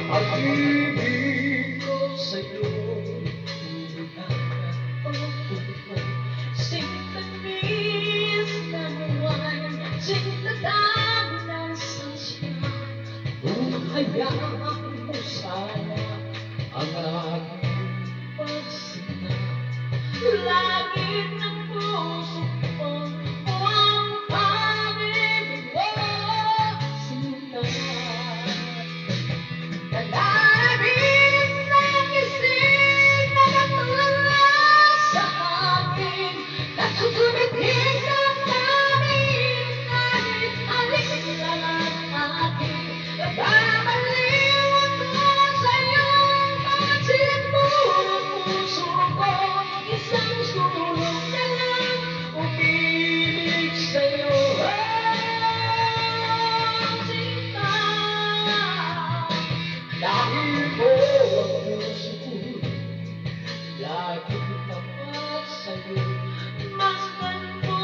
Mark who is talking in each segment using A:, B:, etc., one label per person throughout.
A: Pag-ibig ko sa'yo, tunay na pagpupo. Sintamis na buwan, sintatang ng sansya. Kung hayaan mo sana ang aking pagsina, langit ng puso ko, ang pag-ibig mo, sinta. Nananabik ng isip na natulala sa akin, nagsusumitin ng namin kahit alin lang ang akin. Nagmamaliw ako sa iyong pagsilip mo, puso ko, isang sulong na lang umibig sa'yo. Dahil mo ang puso ko'y laging tapat sa'yo. Masdan mo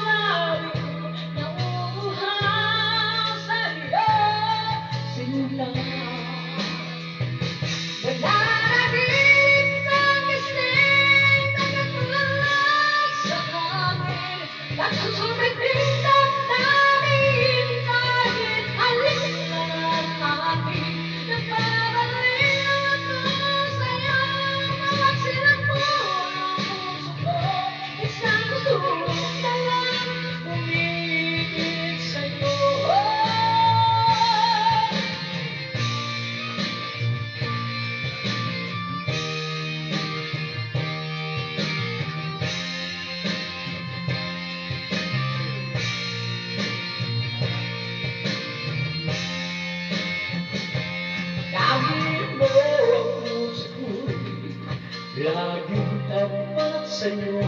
A: lalo nauuhaw sa'yo, sinta. Nananabik ng isip na natulala sa amin, nagsusumikit ang namin kahit alin lang ang akin. Nagmamaliw ako sa'yo, pagsilip mo ng puso ko, isang sulong na lang umibig sa'yo. Dahil mo ang puso ko'y laging tapat sa'yo.